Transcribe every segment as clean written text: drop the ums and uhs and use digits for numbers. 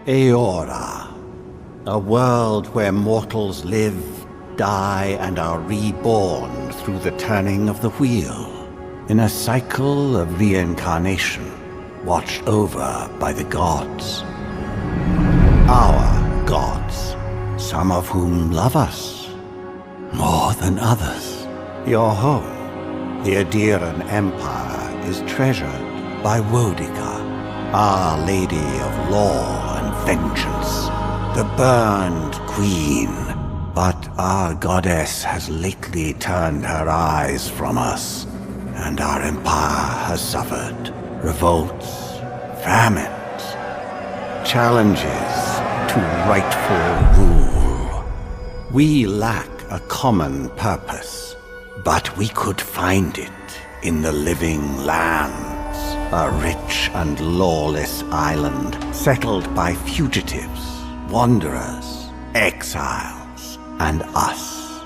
Eora, a world where mortals live, die, and are reborn through the turning of the wheel, in a cycle of reincarnation, watched over by the gods. Our gods, some of whom love us more than others. Your home, the Obsidian Empire, is treasured by Wodica, Our Lady of Law and Vengeance, the Burned Queen. But our goddess has lately turned her eyes from us, and our empire has suffered revolts, famines, challenges to rightful rule. We lack a common purpose, but we could find it in the living lands. A rich and lawless island settled by fugitives, wanderers, exiles, and us.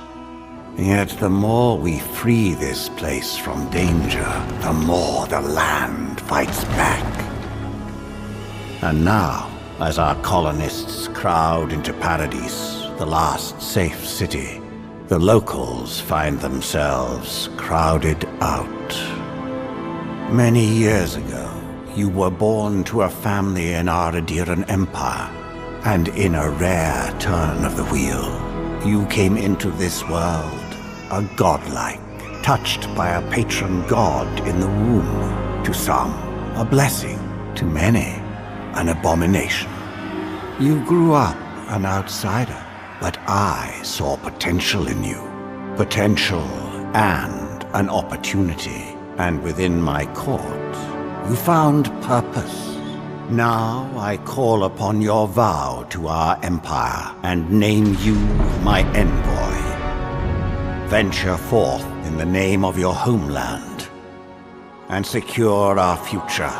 Yet the more we free this place from danger, the more the land fights back. And now, as our colonists crowd into Paradise, the last safe city, the locals find themselves crowded out. Many years ago, you were born to a family in our Obsidian Empire, and in a rare turn of the wheel, you came into this world a godlike, touched by a patron god in the womb. To some, a blessing; to many, an abomination. You grew up an outsider, but I saw potential in you. Potential and an opportunity. And within my court, you found purpose. Now I call upon your vow to our empire and name you my envoy. Venture forth in the name of your homeland and secure our future.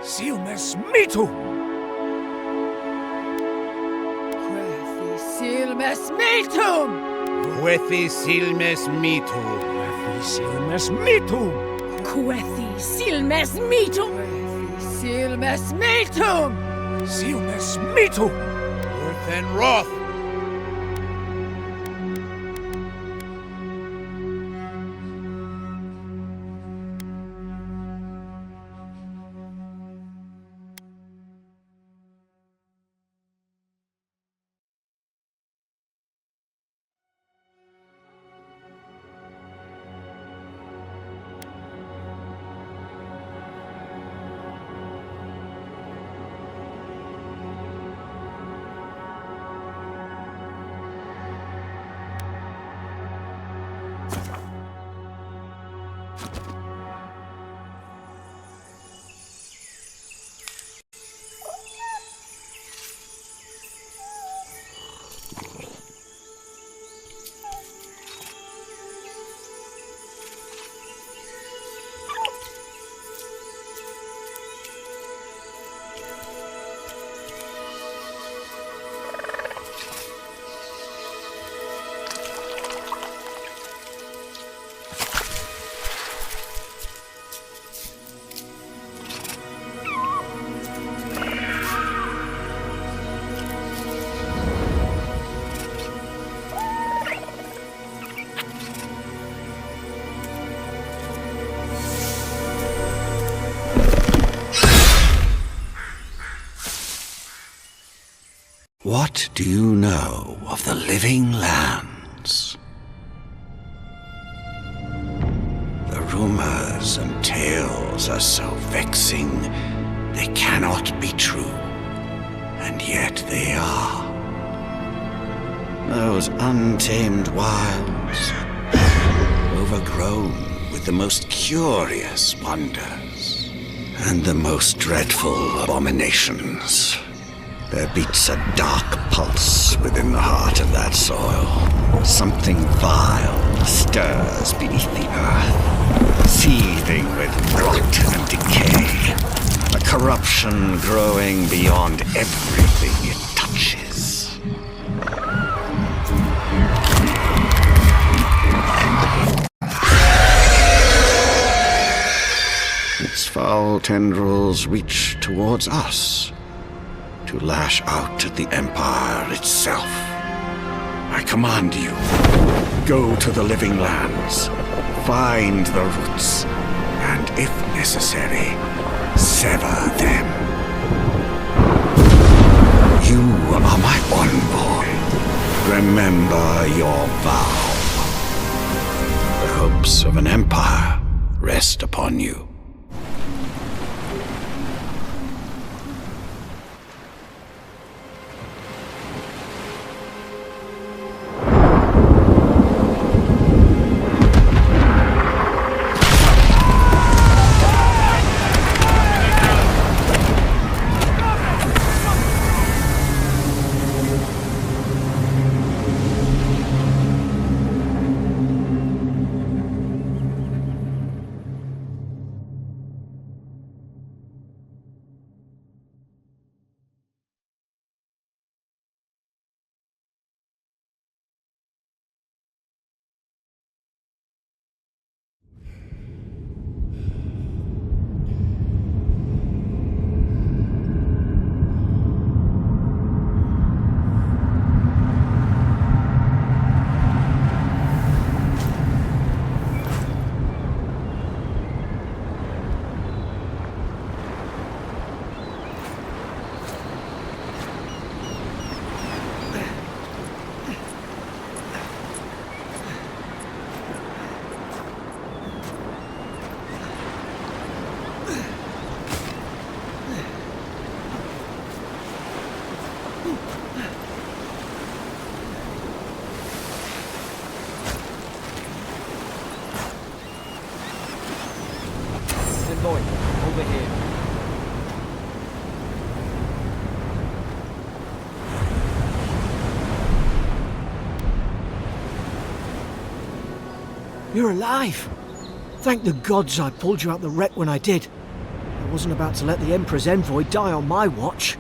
Silmes mitu! Quethi silmes mitum! Quethi silmes mitu. Quethi silmes mitu! Quethi silmes mitum! Quethi silmes mitum! Silmes mitu! Earth and wrath. What do you know of the living lands? The rumors and tales are so vexing, they cannot be true, and yet they are. Those untamed wilds, overgrown with the most curious wonders and the most dreadful abominations. There beats a dark pulse within the heart of that soil. Something vile stirs beneath the earth, seething with rot and decay. A corruption growing beyond everything it touches. Its foul tendrils reach towards us, to lash out at the Empire itself. I command you, go to the living lands, find the roots, and if necessary, sever them. You are my envoy. Remember your vow. The hopes of an empire rest upon you. Lloyd, over here. You're alive! Thank the gods I pulled you out the wreck when I did. I wasn't about to let the Emperor's envoy die on my watch.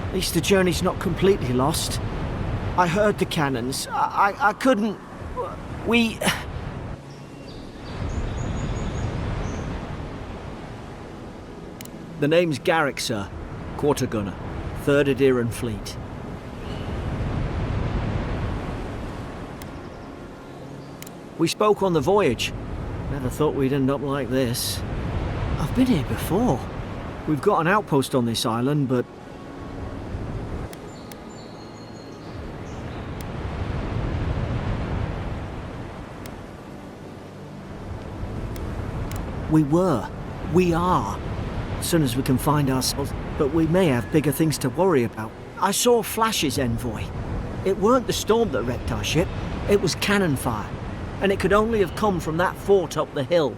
At least the journey's not completely lost. I heard the cannons. I couldn't... We... The name's Garrick, sir. Quarter gunner. 3rd Aderan Fleet. We spoke on the voyage. Never thought we'd end up like this. I've been here before. We've got an outpost on this island, but... We are. As soon as we can find ourselves, but we may have bigger things to worry about. I saw flashes, envoy. It weren't the storm that wrecked our ship, it was cannon fire, and it could only have come from that fort up the hill.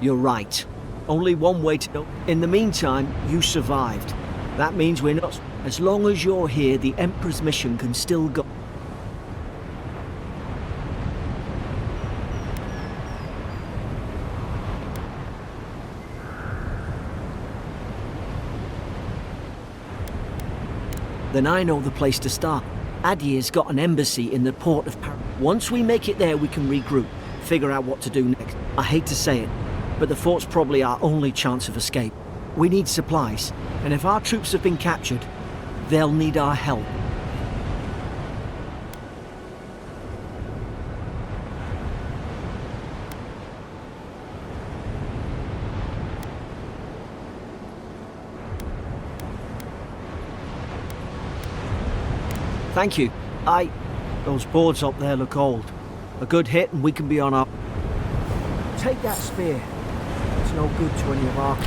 You're right. Only one way to know. In the meantime, you survived. That means we're not... As long as you're here, the Emperor's mission can still go... Then I know the place to start. Adir's got an embassy in the port of Paris. Once we make it there, we can regroup, figure out what to do next. I hate to say it, but the fort's probably our only chance of escape. We need supplies, and if our troops have been captured, they'll need our help. Thank you. Those boards up there look old. A good hit and we can be on our... Take that spear. It's no good to any of our...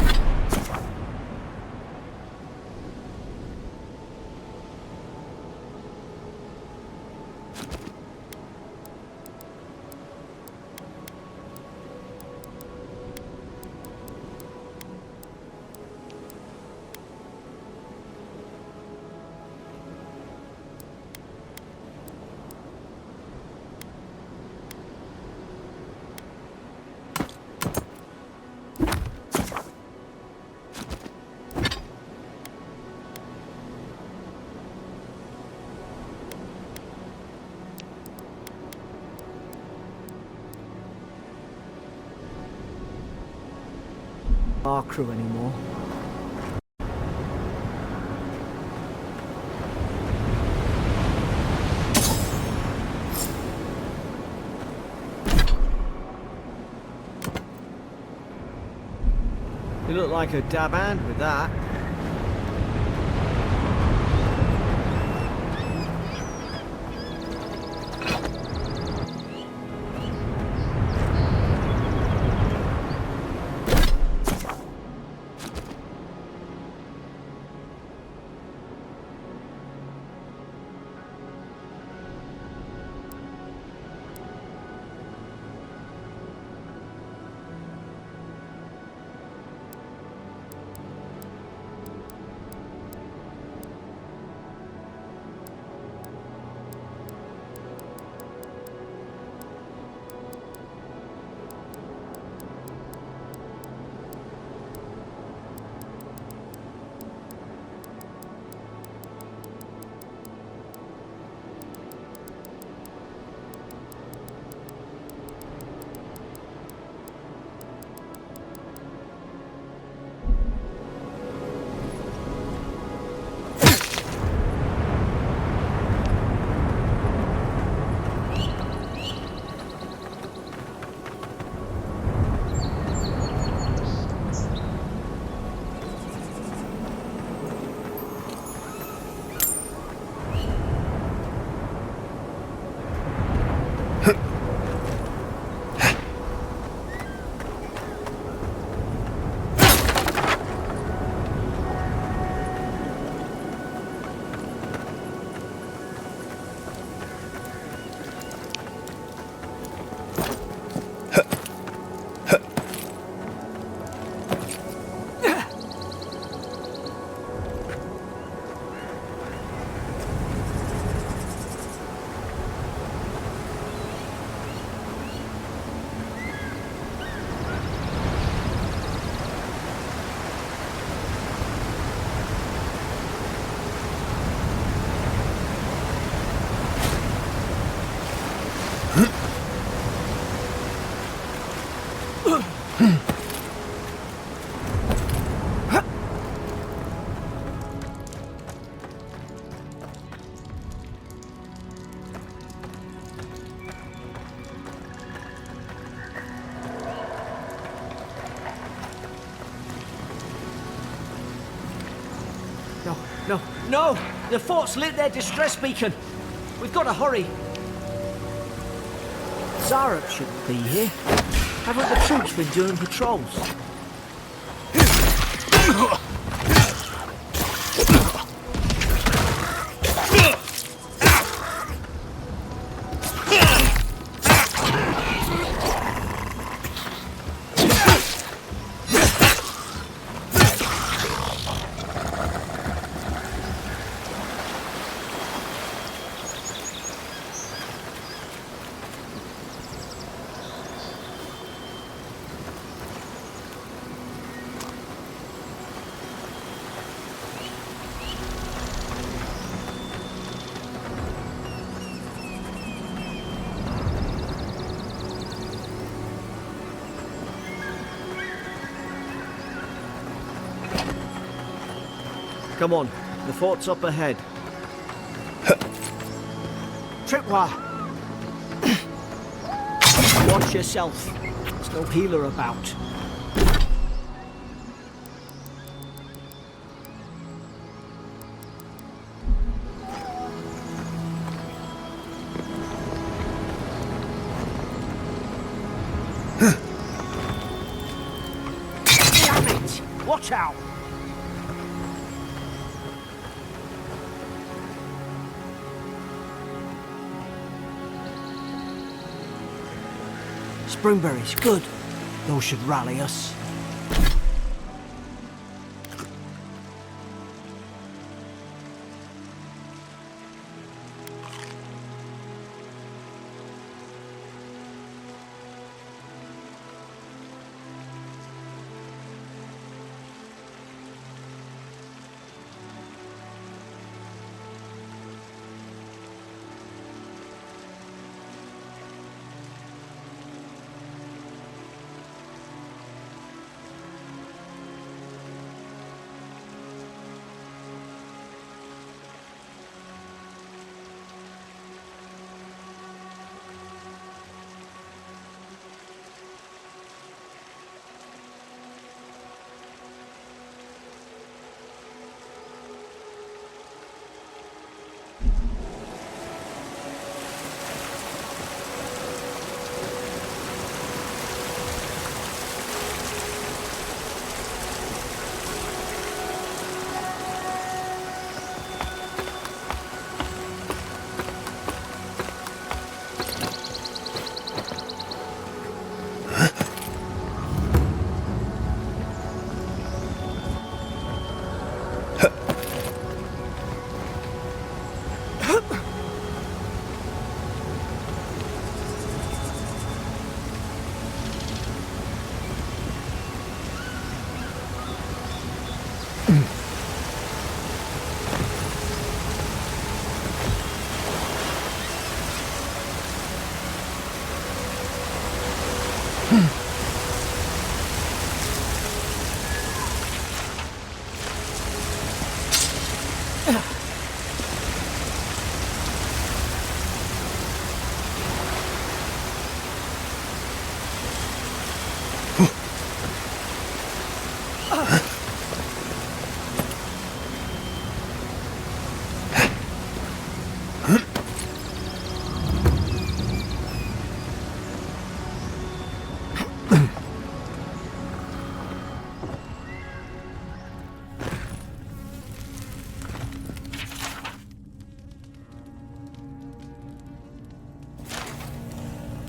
our crew anymore. You look like a dab hand with that. No! The fort's lit their distress beacon! We've got to hurry! Zara shouldn't be here. Haven't the troops been doing patrols? Come on, the fort's up ahead. Tripwire! Watch yourself. There's no healer about. Damn it! Watch out! Springberries, good. Those should rally us.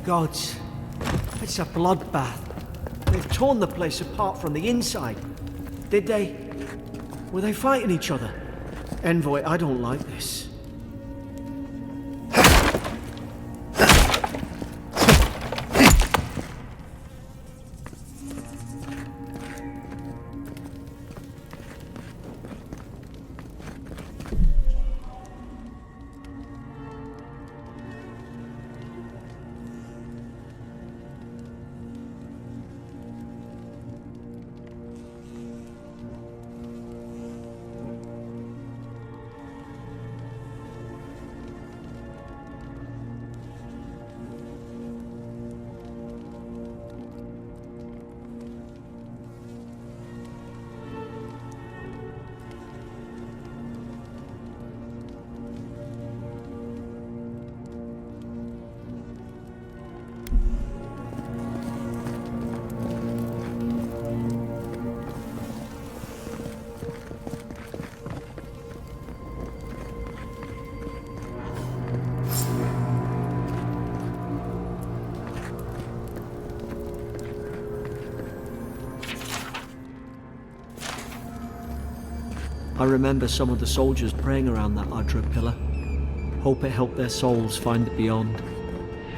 Gods, it's a bloodbath. They've torn the place apart from the inside. Did they? Were they fighting each other? Envoy, I don't like this. I remember some of the soldiers praying around that Adra pillar. Hope it helped their souls find the beyond.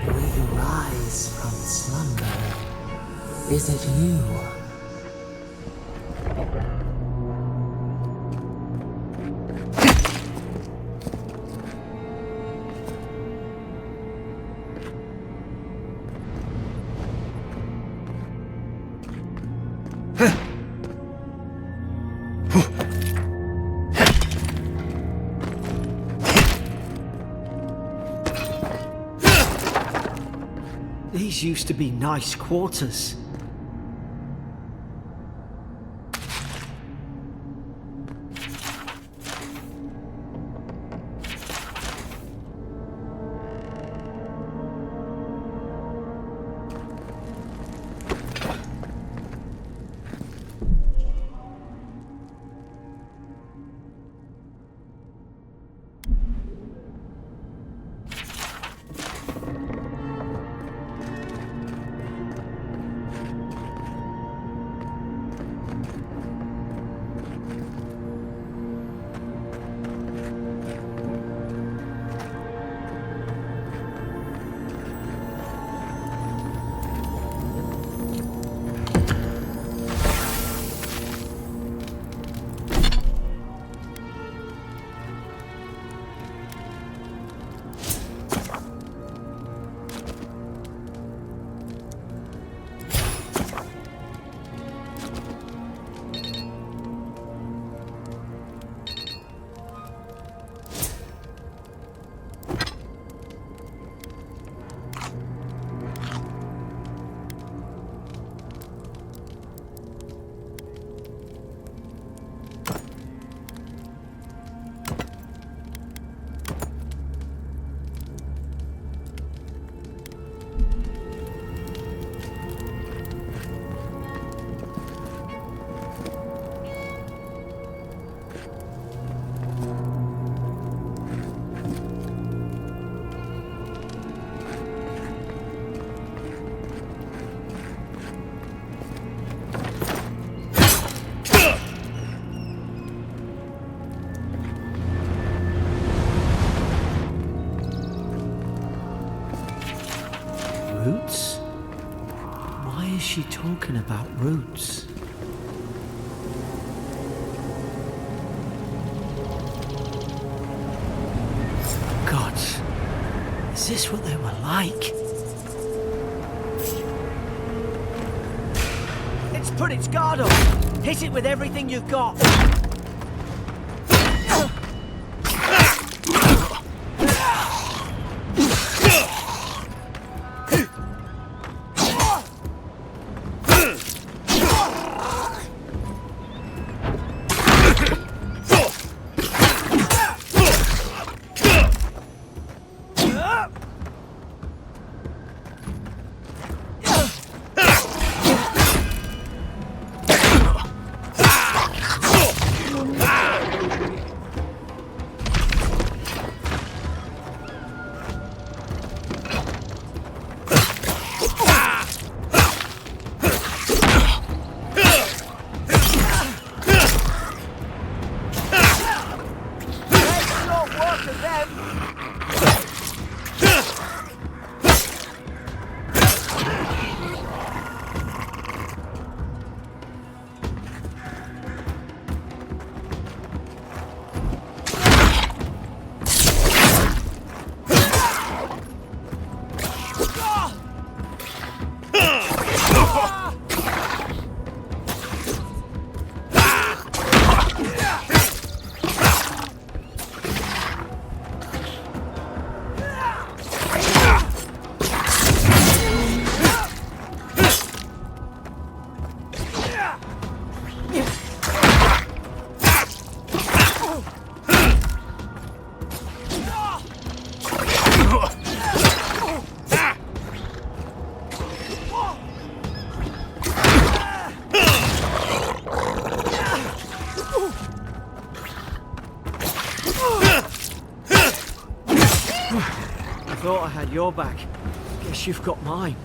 Will you rise from slumber? Is it you? These used to be nice quarters. Roots? Why is she talking about roots? God, is this what they were like? It's put its guard up! Hit it with everything you've got! Thought I had your back. Guess you've got mine.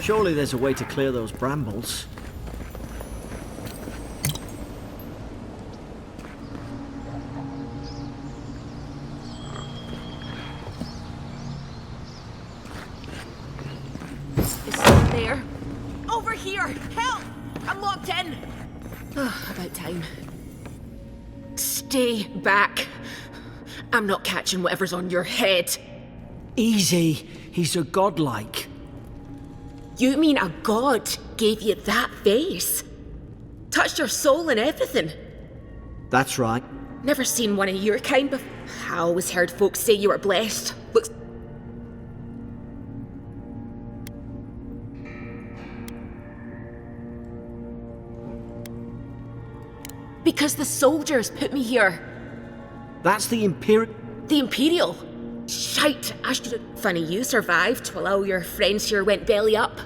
Surely there's a way to clear those brambles. Is someone there? Over here! Help! I'm locked in! About time. Stay back. I'm not catching whatever's on your head. Easy. He's a godlike. You mean a god gave you that face? Touched your soul and everything? That's right. Never seen one of your kind before. I always heard folks say you were blessed. Looks... Because the soldiers put me here. That's the Imperial... The Imperial? Shite, I should have... Funny you survived while all your friends here went belly up.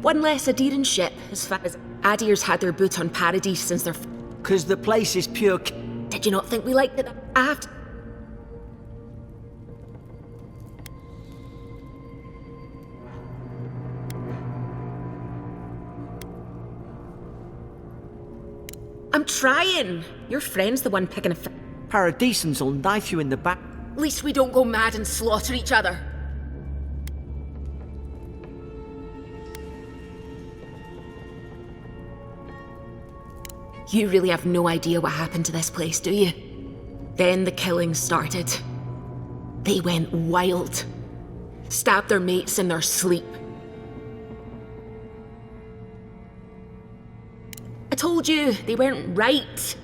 One less Adheran ship, as far as Adir's had their boot on Paradise since their... 'Cause the place is pure... Did you not think we liked it? I have to... I'm trying. Your friend's the one picking a Paradisans will knife you in the back. At least we don't go mad and slaughter each other. You really have no idea what happened to this place, do you? Then the killings started. They went wild. Stabbed their mates in their sleep. I told you, they weren't right.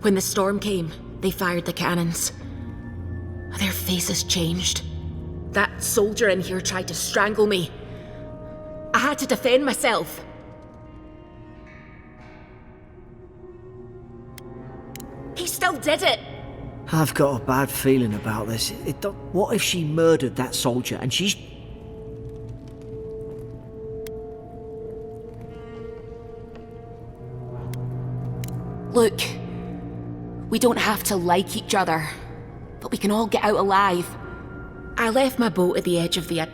When the storm came, they fired the cannons. Their faces changed. That soldier in here tried to strangle me. I had to defend myself. He still did it. I've got a bad feeling about this. What if she murdered that soldier and she's... Look, we don't have to like each other, but we can all get out alive. I left my boat at the edge of the...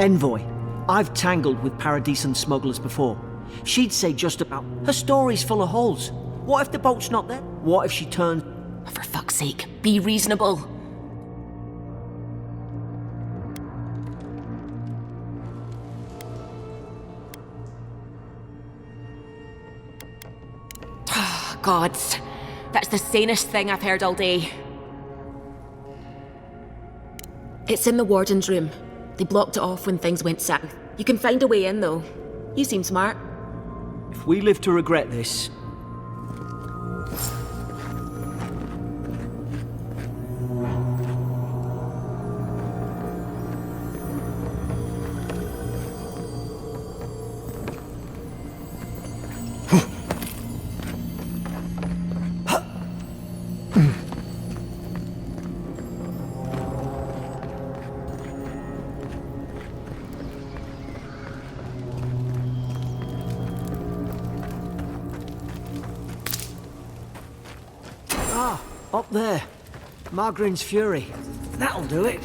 Envoy, I've tangled with Paradisan smugglers before. She'd say just about, her story's full of holes. What if the boat's not there? What if she turns... For fuck's sake, be reasonable. Gods, that's the sanest thing I've heard all day. It's in the warden's room. They blocked it off when things went south. You can find a way in, though. You seem smart. If we live to regret this... Up there. Margarine's Fury. That'll do it.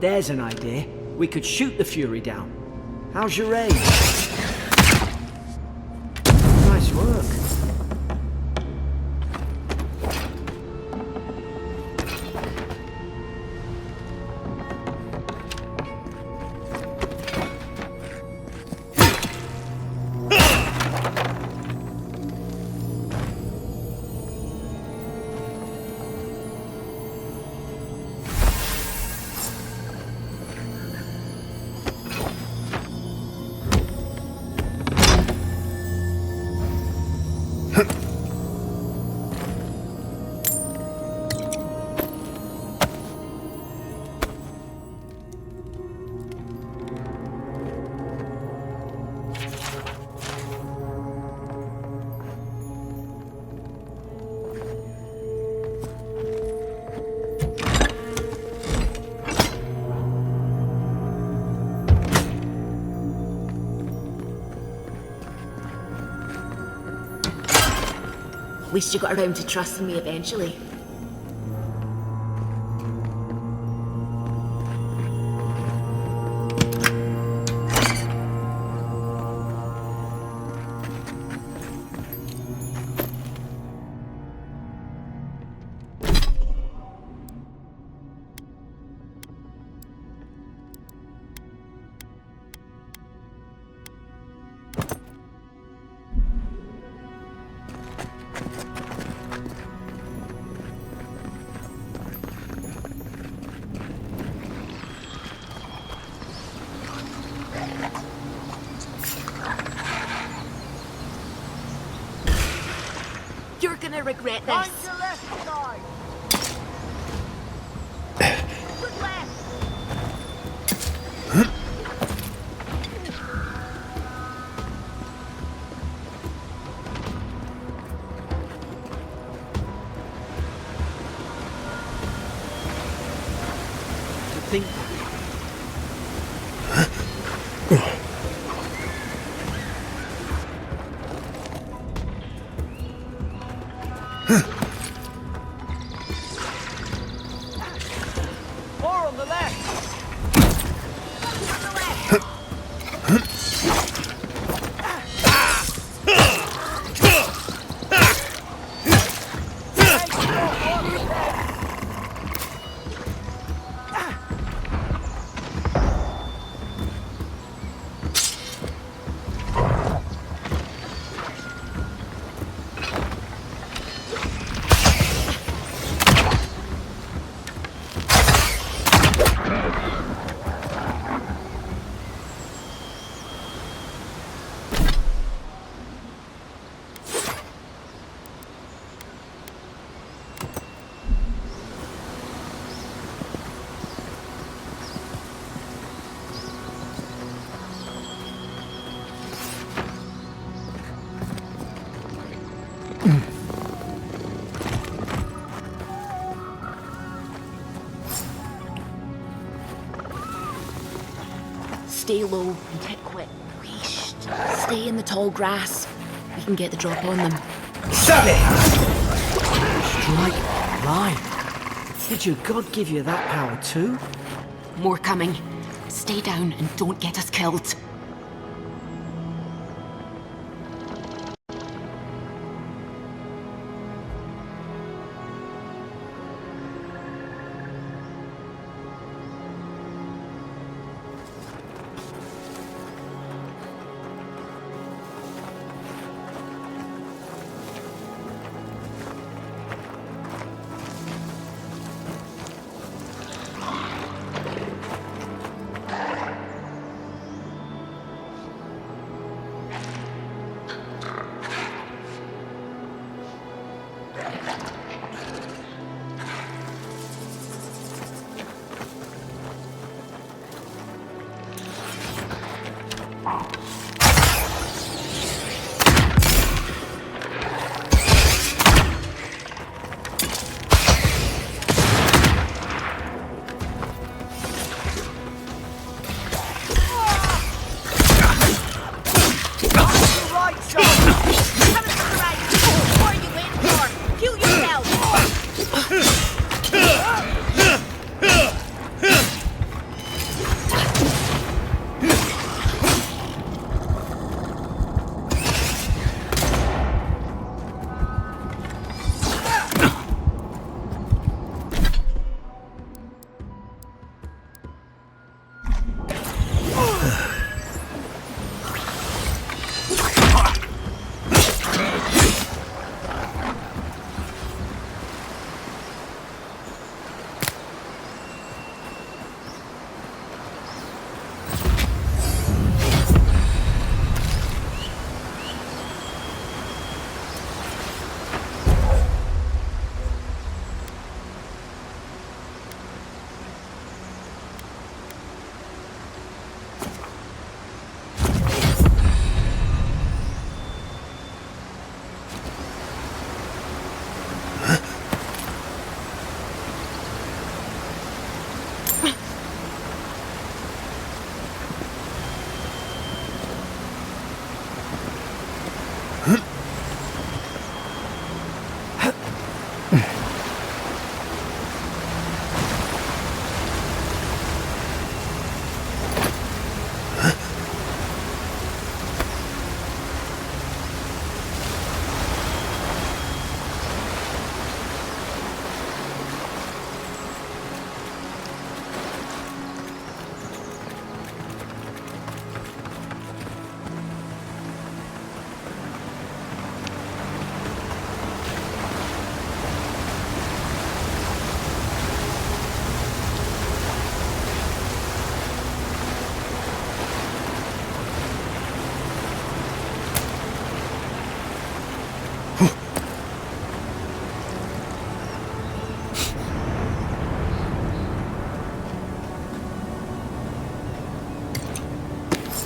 There's an idea. We could shoot the Fury down. How's your aim? Nice work. At least you got around to trusting me eventually. You're gonna regret this. To think More on the left! Stay low and hit quick. Whoosh. Stay in the tall grass. We can get the drop on them. strike blind. Did your god give you that power too? More coming. Stay down and don't get us killed.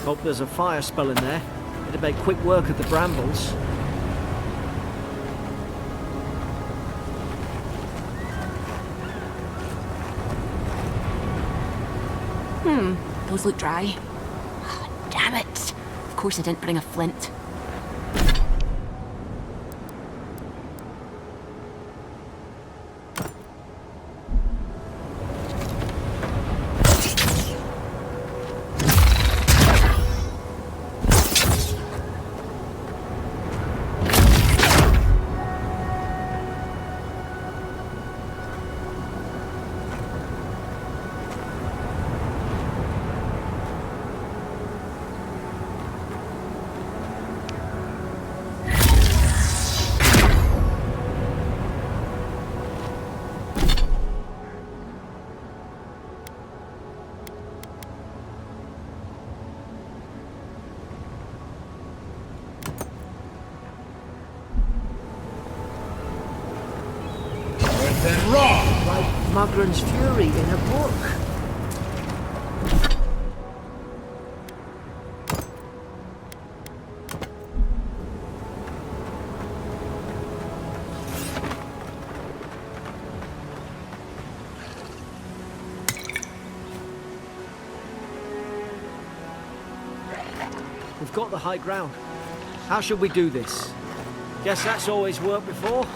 Hope there's a fire spell in there. It'd make quick work of the brambles. Those look dry. Oh, damn it! Of course I didn't bring a flint. And raw! Like Magran's Fury in a book. We've got the high ground. How should we do this? Guess that's always worked before.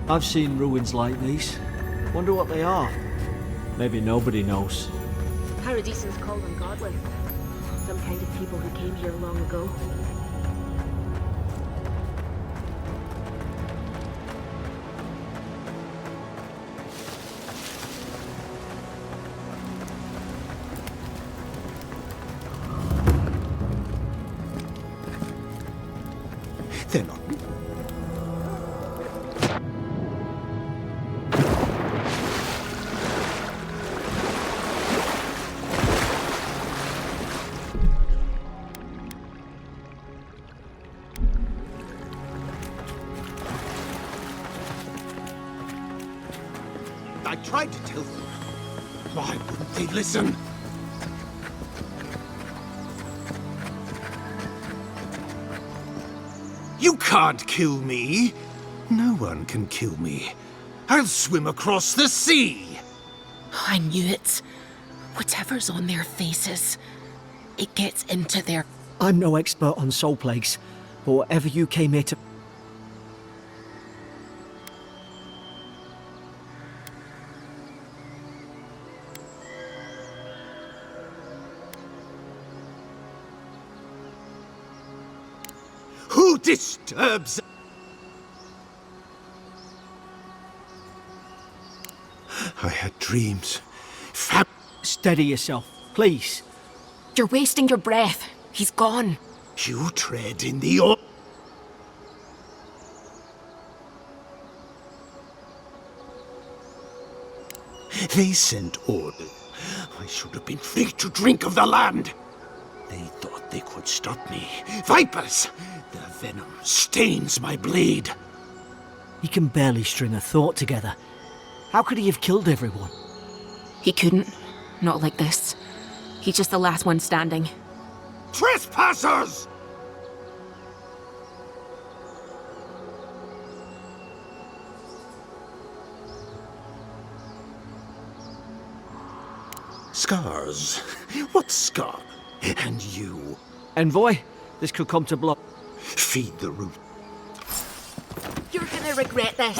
I've seen ruins like these. Wonder what they are. Maybe nobody knows. Paradisans call them godless. Some kind of people who came here long ago. They're not. I tried to tell them. Why wouldn't they listen? You can't kill me. No one can kill me. I'll swim across the sea. I knew it. Whatever's on their faces, it gets into their... I'm no expert on soul plagues, but whatever you came here to... Who disturbs? I had dreams. Steady yourself, please. You're wasting your breath. He's gone. You tread in the... They sent order. I should have been free to drink of the land. They thought they could stop me. Vipers! Their venom stains my blade. He can barely string a thought together. How could he have killed everyone? He couldn't. Not like this. He's just the last one standing. Trespassers! Scars. What scar? And you. Envoy, this could come to blood. Feed the root. You're gonna regret this.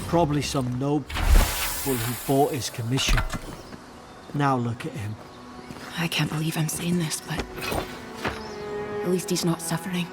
Probably some noble who bought his commission. Now look at him. I can't believe I'm saying this, but at least he's not suffering.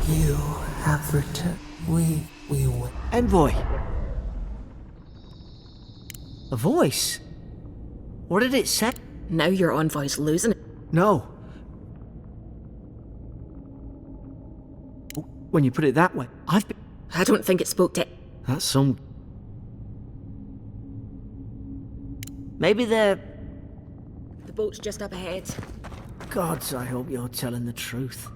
You have returned. We will. Envoy! A voice? What did it say? Now your envoy's losing it. No. When you put it that way, I've been... I don't think it spoke to... That's some... Maybe they're... The boat's just up ahead. Gods, I hope you're telling the truth.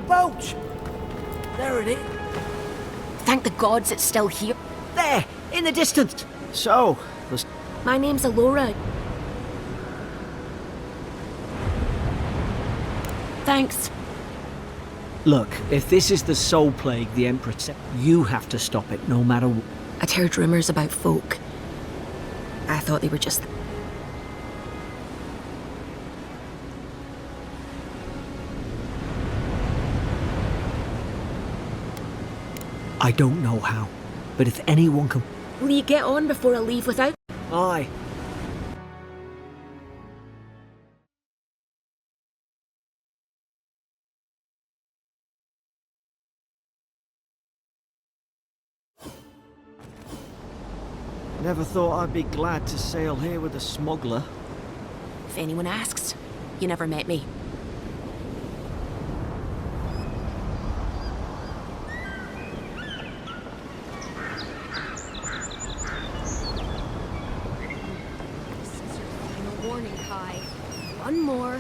Boat! There it is. Thank the gods it's still here. There! In the distance! So, there's... My name's Eora. Thanks. Look, if this is the soul plague the Emperor said, you have to stop it no matter what. I'd heard rumours about folk. I thought they were just... I don't know how, but if anyone can... Will you get on before I leave without... Aye. Never thought I'd be glad to sail here with a smuggler. If anyone asks, you never met me. Warning, Kai. One more.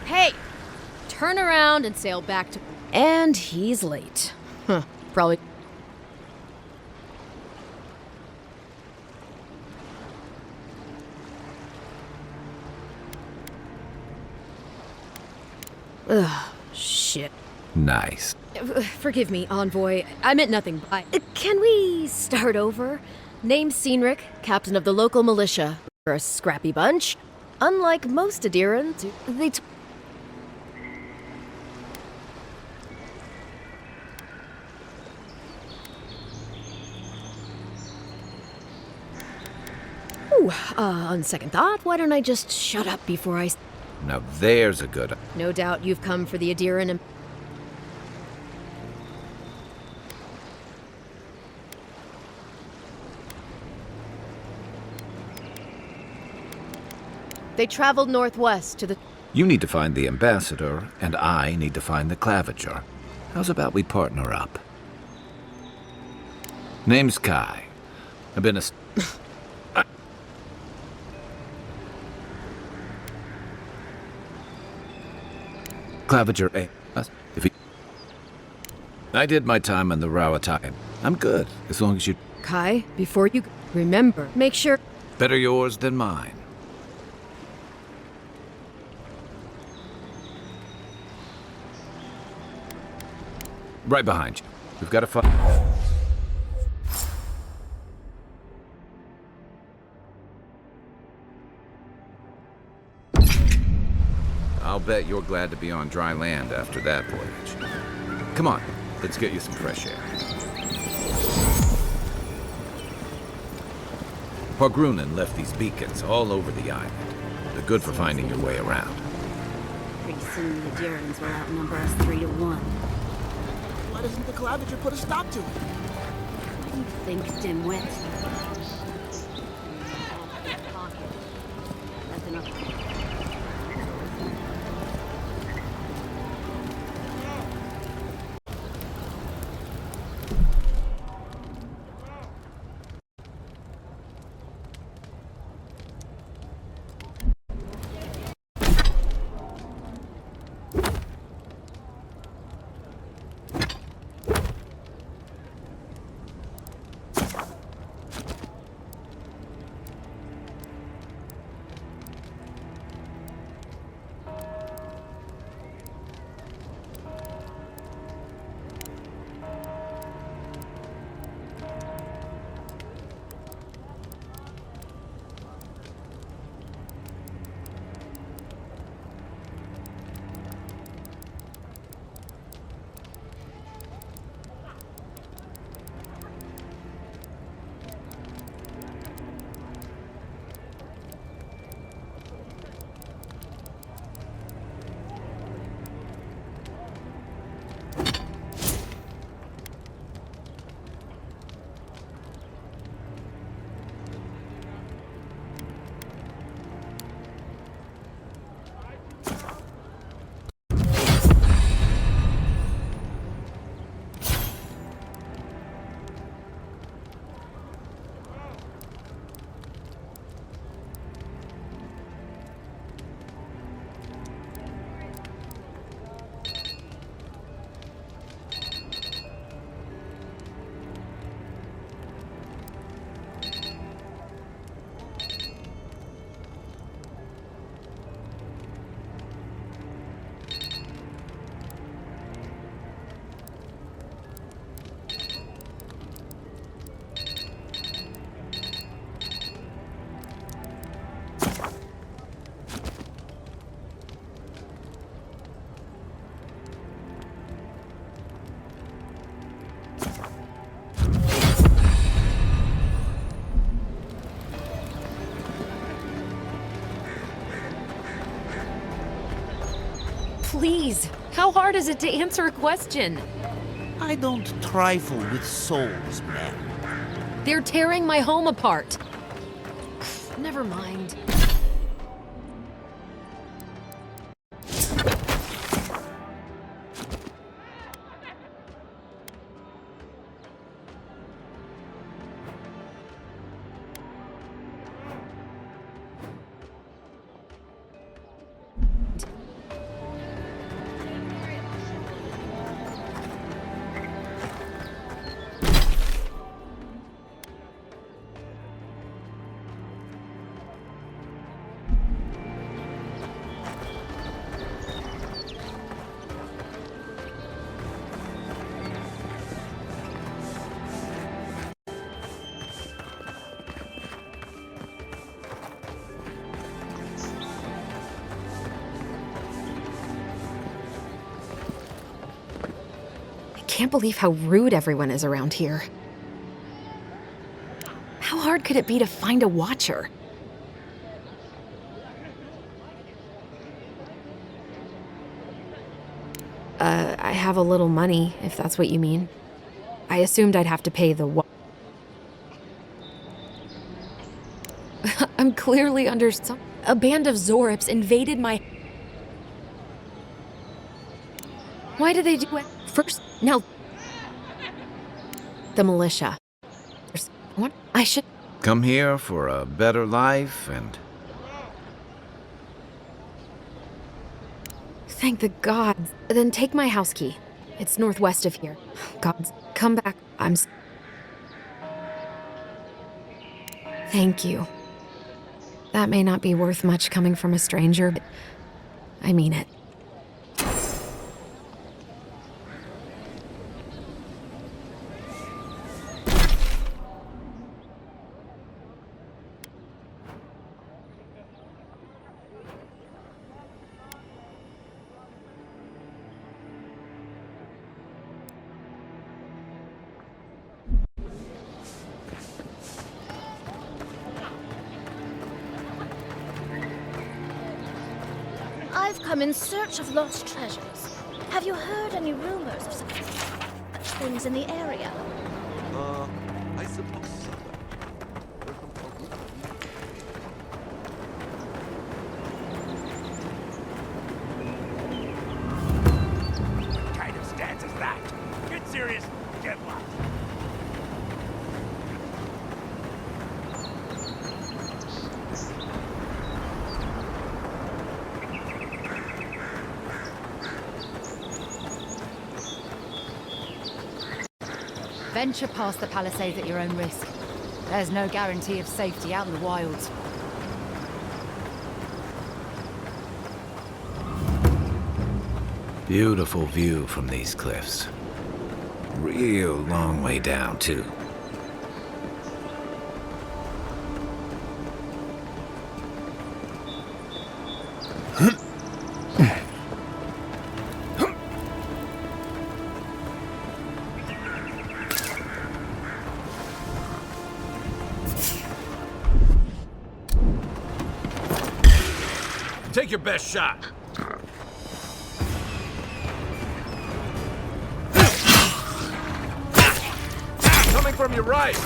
Hey! Turn around and sail back to... And he's late. Huh. Probably... Ugh, shit. Nice. Forgive me, Envoy. I meant nothing by... Can we start over? Name's Cynric, captain of the local militia. We're a scrappy bunch. Unlike most Adirans, they... Ooh, on second thought, why don't I just shut up before I... Now there's a good... No doubt you've come for the Adiran and... They traveled northwest to the... You need to find the ambassador, and I need to find the claviger. How's about we partner up? Name's Kai. I've been a... Claviger, if he... I did my time on the Rawatine. I'm good, as long as you... Kai, before you... Remember, make sure... Better yours than mine. Right behind you. We've got to find... I'll bet you're glad to be on dry land after that voyage. Come on, let's get you some fresh air. Pargrunen left these beacons all over the island. They're good for finding your way around. Pretty soon the Adirans will outnumber us 3-1. Why doesn't the claviger put a stop to it? What do you think, dimwit? That's enough. Please, how hard is it to answer a question? I don't trifle with souls, man. They're tearing my home apart. Never mind. I can't believe how rude everyone is around here. How hard could it be to find a watcher? I have a little money, if that's what you mean. I assumed I'd have to pay the I'm clearly under some... A band of Zorips invaded my... Why did they do it? First, now... The militia. What? I should... Come here for a better life and... Thank the gods. Then take my house key. It's northwest of here. Gods, come back. Thank you. That may not be worth much coming from a stranger, but I mean it. I've come in search of lost treasures. Have you heard any rumors of such things in the area? I suppose so. What kind of stance is that? Get serious, get lost. Venture past the palisades at your own risk. There's no guarantee of safety out in the wilds. Beautiful view from these cliffs. Real long way down, too. Take your best shot. Coming from your right.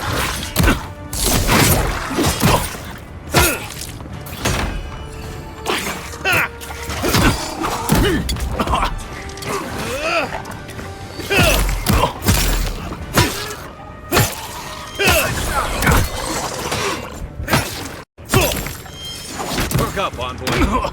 Work up, envoy.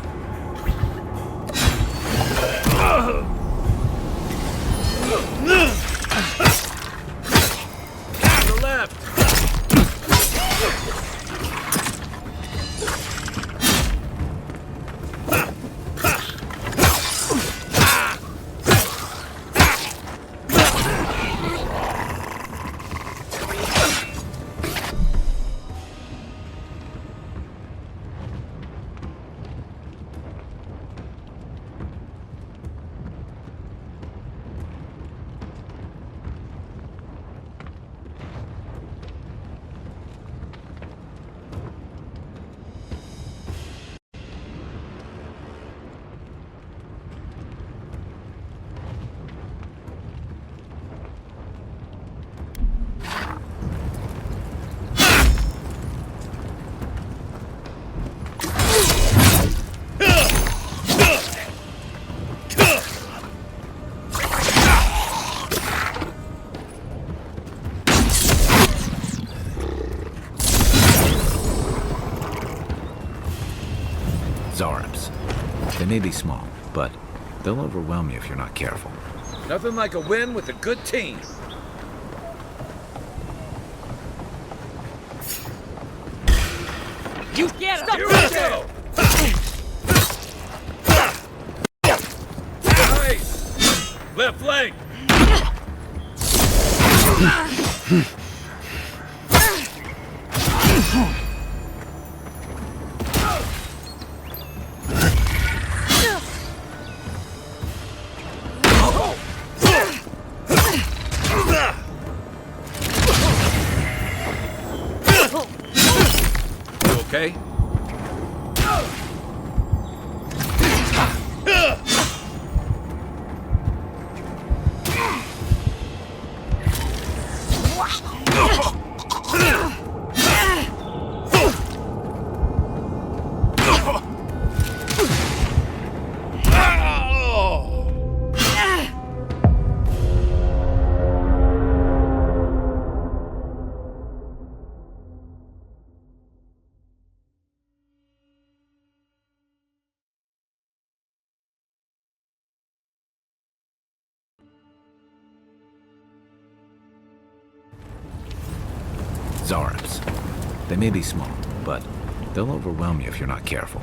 They may be small, but they'll overwhelm you if you're not careful. Nothing like a win with a good team. You get him! Here we go! Nice! Left flank! Okay? Zarabs. They may be small, but they'll overwhelm you if you're not careful.